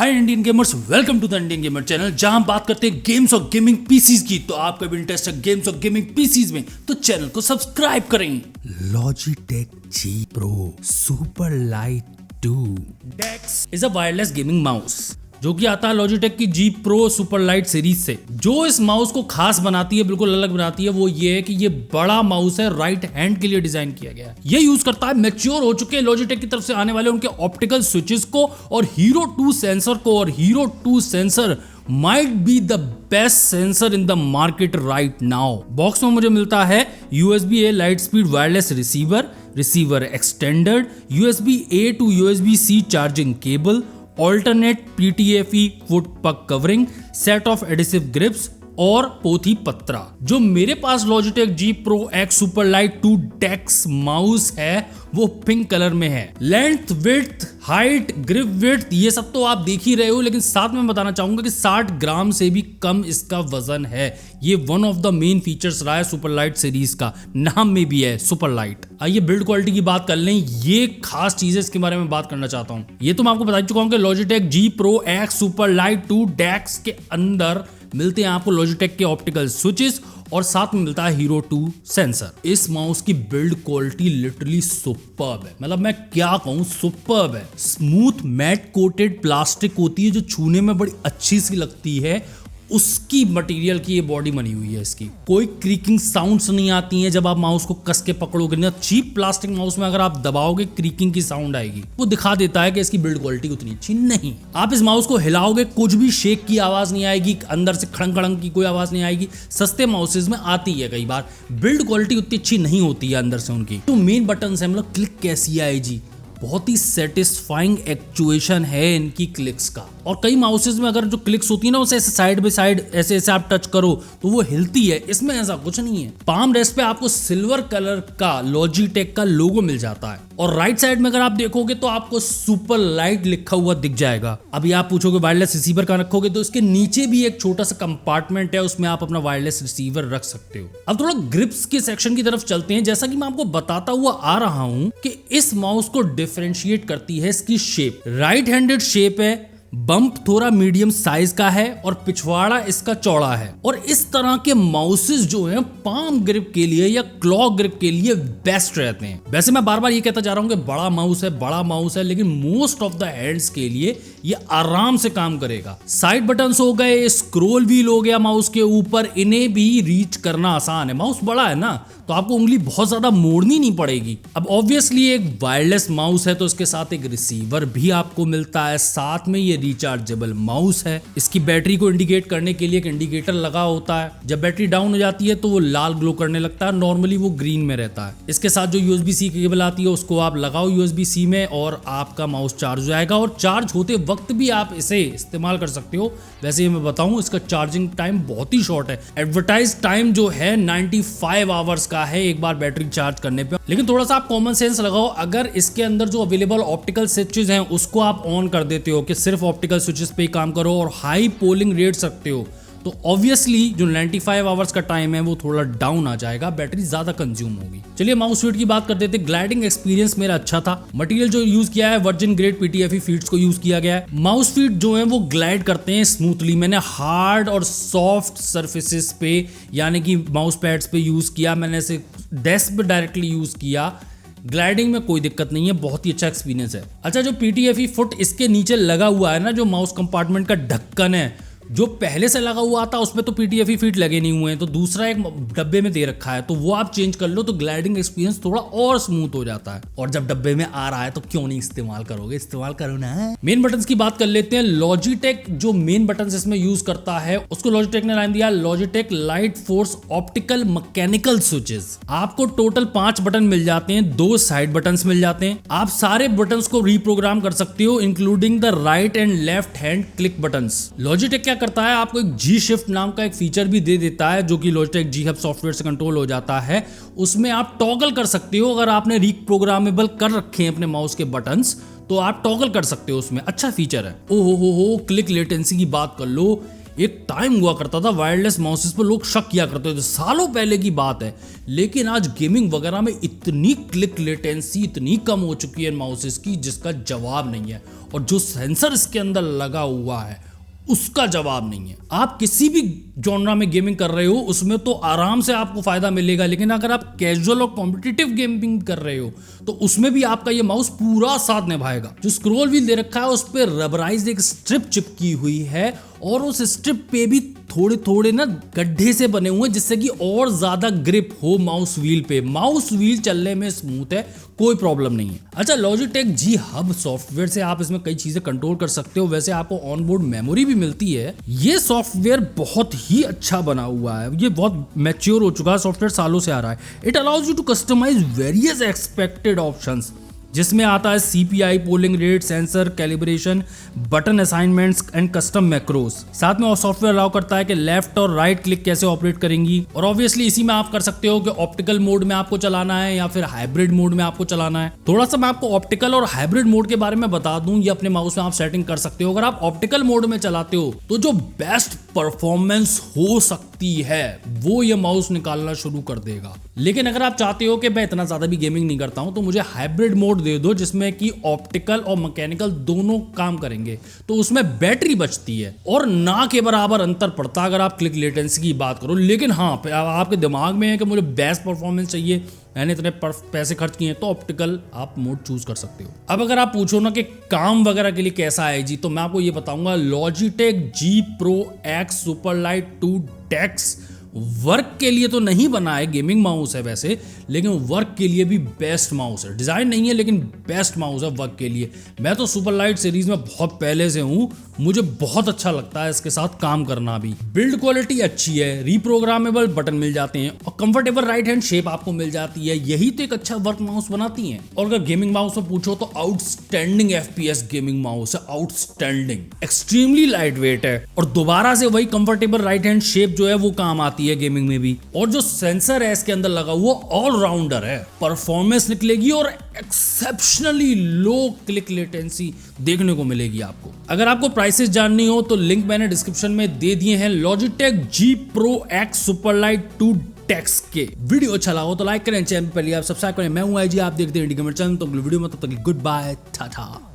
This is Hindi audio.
Hi Indian gamers, welcome to the Indian gamer channel, जहां हम बात करते हैं गेम्स और गेमिंग पीसीज की। तो आपका भी इंटरेस्ट है गेम्स और गेमिंग पीसीज में, तो चैनल को सब्सक्राइब करें। Logitech G Pro Super Light 2 DeX is a wireless gaming mouse जो कि आता है Logitech की G Pro Super Light series से। जो इस माउस को खास बनाती है, बिल्कुल अलग बनाती है, वो ये है कि ये बड़ा माउस है, राइट हैंड के लिए डिजाइन किया गया है। ये यूज करता है मैच्योर हो चुके Logitech की तरफ से आने वाले उनके ऑप्टिकल स्विचेस को और Hero 2 सेंसर को। और Hero 2 sensor might be the best sensor in the market right now। Box में मुझे मिलता है USB-A light speed wireless receiver extender, USB-A to USB-C charging cable, alternate PTFE foot पग covering, set of adhesive grips और पोथी पत्रा। जो मेरे पास Logitech G Pro X Super Light 2 DeX mouse है वो पिंक कलर में है। Length, width, height, grip width ये सब तो आप देख ही रहे हो, लेकिन साथ में बताना चाहूंगा कि 60 ग्राम से भी कम इसका वजन है। ये one of the main features रहा है सुपर लाइट सीरीज का, नाम में भी है सुपर लाइट। आइए बिल्ड क्वालिटी की बात कर लें, ये खास चीजें इसके बारे में बात करना चाहता हूं। ये तो मैं आपको बता चुका हूं कि Logitech G Pro X Super Light 2 DeX के अंदर मिलते हैं आपको Logitech के ऑप्टिकल स्विचेस और साथ में मिलता है Hero 2 सेंसर। इस माउस की बिल्ड क्वालिटी लिटरली सुपर्ब है, मतलब मैं क्या कहूं, सुपर्ब है। स्मूथ मैट कोटेड प्लास्टिक होती है जो छूने में बड़ी अच्छी सी लगती है, उसकी मटेरियल की ये बॉडी बनी हुई है। इसकी कोई क्रीकिंग साउंड्स नहीं आती हैं जब आप माउस को कस के पकड़ोगे ना। चीप प्लास्टिक माउस में अगर आप दबाओगे क्रीकिंग की साउंड आएगी, वो दिखा देता है कि इसकी बिल्ड क्वालिटी उतनी अच्छी नहीं। आप इस माउस को हिलाओगे, कुछ भी शेक की आवाज नहीं आएगी, अंदर से खड़ंग खड़ंग की कोई आवाज नहीं आएगी। सस्ते माउसेज में आती है कई बार, बिल्ड क्वालिटी उतनी अच्छी नहीं होती है अंदर से उनकी। तो मेन बटन है, मतलब क्लिक कैसी आए जी, बहुत ही सेटिस्फाइंग एक्चुएशन है इनकी क्लिक्स का। और कई माउसेज में अगर जो क्लिक्स होती है ना, उसे ऐसे साइड बाय साइड ऐसे ऐसे आप टच करो तो वो हिलती है, इसमें ऐसा कुछ नहीं है। पाम रेस्ट पे आपको सिल्वर कलर का Logitech का लोगो मिल जाता है और राइट साइड में अगर आप देखोगे तो आपको सुपर लाइट लिखा हुआ दिख जाएगा। अभी आप पूछोगे वायरलेस रिसीवर कहाँ रखोगे, तो इसके नीचे भी एक छोटा सा कंपार्टमेंट है, उसमें आप अपना वायरलेस रिसीवर रख सकते हो। अब थोड़ा ग्रिप्स के सेक्शन की तरफ चलते हैं। जैसा कि मैं आपको बताता हुआ आ रहा हूं कि इस माउस को डिफरेंशिएट करती है इसकी शेप। राइट हैंडेड शेप है, बम्प थोड़ा मीडियम साइज का है और पिछवाड़ा इसका चौड़ा है। और इस तरह के माउसेस जो हैं पाम ग्रिप के लिए या क्लॉ ग्रिप के लिए बेस्ट रहते हैं। वैसे मैं बार बार ये कहता जा रहा हूं कि बड़ा माउस है, लेकिन मोस्ट ऑफ द हैंड्स के लिए ये आराम से काम करेगा। साइड बटन्स हो गए, स्क्रॉल व्हील हो गया माउस के ऊपर, इन्हें भी रीच करना आसान है। माउस बड़ा है ना, तो आपको उंगली बहुत ज्यादा मोड़नी नहीं पड़ेगी। अब ऑब्वियसली एक वायरलेस माउस है तो इसके साथ एक रिसीवर भी आपको मिलता है, साथ में ये रिचार्जेबल माउस है। इसकी बैटरी को इंडिकेट करने के लिए एक इंडिकेटर लगा होता है। जब बैटरी डाउन हो जाती है तो वो लाल ग्लो करने लगता है, नॉर्मली वो ग्रीन में रहता है। इसके साथ जो USB-C केबल आती है उसको आप लगाओ USB-C में और आपका माउस चार्ज हो जाएगा। और चार्ज होते वक्त भी आप इसे इस्तेमाल कर सकते हो। वैसे मैं बताऊं, इसका चार्जिंग टाइम बहुत ही शॉर्ट है। एडवर्टाइज टाइम जो है 95 आवर्स का है एक बार बैटरी चार्ज करने पे। लेकिन थोड़ा सा आप कॉमन सेंस लगाओ, अगर इसके अंदर जो अवेलेबल ऑप्टिकल स्विचेस हैं उसको आप ऑन कर देते हो कि सिर्फ ऑप्टिकल स्विचेस पे ही काम करो और हाई पोलिंग रेट्स रखते हो, तो ऑब्वियसली जो 95 आवर्स का टाइम है वो थोड़ा डाउन आ जाएगा, बैटरी ज्यादा कंज्यूम होगी। चलिए माउस फीड की बात कर देते हैं। ग्लाइडिंग एक्सपीरियंस मेरा अच्छा था। मटेरियल जो यूज किया है वर्जिन ग्रेड PTFE फीड्स को यूज किया गया है। माउस फीड जो है वो ग्लाइड करते हैं स्मूथली। मैंने हार्ड और सॉफ्ट सर्फेसिस पे यानी कि माउस पैड्स पे यूज किया, मैंने इसे डेस्क पे डायरेक्टली यूज किया। ग्लाइडिंग में कोई दिक्कत नहीं है, बहुत ही अच्छा एक्सपीरियंस है। अच्छा, जो PTFE फुट इसके नीचे लगा हुआ है ना, जो माउस कंपार्टमेंट का ढक्कन है, जो पहले से लगा हुआ था उसमें तो PTFE फीट लगे नहीं हुए हैं, तो दूसरा एक डब्बे में दे रखा है, तो वो आप चेंज कर लो तो ग्लाइडिंग एक्सपीरियंस थोड़ा और स्मूथ हो जाता है। और जब डब्बे में आ रहा है तो क्यों नहीं इस्तेमाल करोगे, इस्तेमाल करो ना। मेन बटन्स की बात कर लेते हैं। Logitech जो मेन बटन्स इसमें यूज करता है उसको Logitech ने नाम दिया Logitech light force optical mechanical switches. आपको टोटल 5 बटन मिल जाते हैं, 2 साइड बटन्स मिल जाते हैं। आप सारे बटन्स को रीप्रोग्राम कर सकते हो, including the right and left hand click buttons. Logitech क्या करता है, आपको एक G Shift नाम का एक फीचर भी दे देता है जो कि Logitech G Hub सॉफ्टवेयर से कंट्रोल हो जाता है। उसमें आप टॉगल कर सकते हो, अगर आपने रीप्रोग्रामेबल कर रखे हैं अपने माउस के बटन्स तो आप टॉगल कर सकते हो उसमें। अच्छा फीचर है। ओहो क्लिक लेटेंसी की बात कर लो, एक टाइम हुआ करता था वायरलेस माउसेस पर लोग शक किया करते थे, सालों पहले की बात है, लेकिन आज गेमिंग वगैरह में इतनी क्लिक लेटेंसी इतनी कम हो चुकी है माउसेस की जिसका जवाब नहीं है। और जो सेंसर इसके अंदर लगा हुआ है उसका जवाब नहीं है। आप किसी भी जॉनरा में गेमिंग कर रहे हो उसमें तो आराम से आपको फायदा मिलेगा, लेकिन अगर आप कैजुअल और कॉम्पिटिटिव गेमिंग कर रहे हो तो उसमें भी आपका ये माउस पूरा साथ निभाएगा। जो स्क्रॉल व्हील दे रखा है उस पर रबराइज्ड एक स्ट्रिप चिपकी हुई है और उस स्ट्रिप पे भी थोड़े थोड़े ना गड्ढे से बने हुए हैं जिससे कि और ज्यादा ग्रिप हो माउस व्हील पे। माउस व्हील चलने में स्मूथ है, कोई प्रॉब्लम नहीं है। अच्छा, लॉजिटेक जी हब सॉफ्टवेयर से आप इसमें कई चीजें कंट्रोल कर सकते हो। वैसे आपको ऑनबोर्ड मेमोरी भी मिलती है। ये सॉफ्टवेयर बहुत ही अच्छा बना हुआ है, ये बहुत मैच्योर हो चुका है सॉफ्टवेयर, सालों से आ रहा है। It allows you to customize various expected options, जिसमें आता है CPI, polling rate, sensor calibration, button assignments and custom macros. साथ में सॉफ्टवेयर अलाउ करता है कि लेफ्ट और राइट क्लिक कैसे ऑपरेट करेंगी, और ऑब्वियसली इसी में आप कर सकते हो कि ऑप्टिकल मोड में आपको चलाना है या फिर हाइब्रिड मोड में आपको चलाना है। थोड़ा सा मैं आपको ऑप्टिकल और हाइब्रिड मोड के बारे में बता दूं, ये अपने माउस में आप सेटिंग कर सकते हो। अगर आप ऑप्टिकल मोड में चलाते हो तो जो बेस्ट परफॉर्मेंस हो सकती है वो ये माउस निकालना शुरू कर देगा। लेकिन अगर आप चाहते हो कि मैं इतना ज्यादा भी गेमिंग नहीं करता हूं तो मुझे हाइब्रिड मोड दे दो जिसमें कि ऑप्टिकल और मैकेनिकल दोनों काम करेंगे, तो उसमें बैटरी बचती है और ना के बराबर अंतर पड़ता अगर आप क्लिक लेटेंसी की बात करो। लेकिन हाँ, आपके दिमाग में है कि मुझे बेस्ट परफॉर्मेंस चाहिए, मैंने इतने पैसे खर्च किए हैं, तो ऑप्टिकल आप मोड चूज कर सकते हो। अब अगर आप पूछो ना कि काम वगैरह के लिए कैसा है जी, तो मैं आपको ये बताऊंगा लॉजिटेक G Pro X सुपरलाइट 2 डेक्स वर्क के लिए तो नहीं बना है, गेमिंग माउस है वैसे, लेकिन वर्क के लिए भी बेस्ट माउस है। डिजाइन नहीं है लेकिन बेस्ट माउस है वर्क के लिए। मैं तो सुपरलाइट सीरीज में बहुत पहले से हूं, मुझे बहुत अच्छा लगता है इसके साथ काम करना भी। बिल्ड क्वालिटी अच्छी है, रीप्रोग्रामेबल बटन मिल जाते हैं और कंफर्टेबल राइट हैंड शेप आपको मिल जाती है। यही तो एक अच्छा वर्क माउस बनाती है। और अगर गेमिंग माउस में पूछो तो आउटस्टैंडिंग FPS गेमिंग माउस है, आउटस्टैंडिंग, एक्सट्रीमली लाइट वेट है और दोबारा से वही कंफर्टेबल राइट हैंड शेप जो है वो काम आती है गेमिंग में भी। और जो सेंसर है इसके अंदर लगा हुआ ऑलराउंडर है, परफॉर्मेंस निकलेगी और एक्सेप्शनली लो क्लिक लेटेंसी देखने को मिलेगी आपको। अगर आपको प्राइसेस जाननी हो तो लिंक मैंने डिस्क्रिप्शन में दे दिए हैं लॉजिटेक G Pro X सुपरलाइट 2 डेक्स के। वीडियो अच्छा लगा हो तो लाइक करें, चैनल पर पहले आप सब्सक्राइब करें। मैं हूं IG, आप देखते हैं इंडी गेमर चैनल। तो अगले वीडियो में तब तक गुड बाय, टाटा।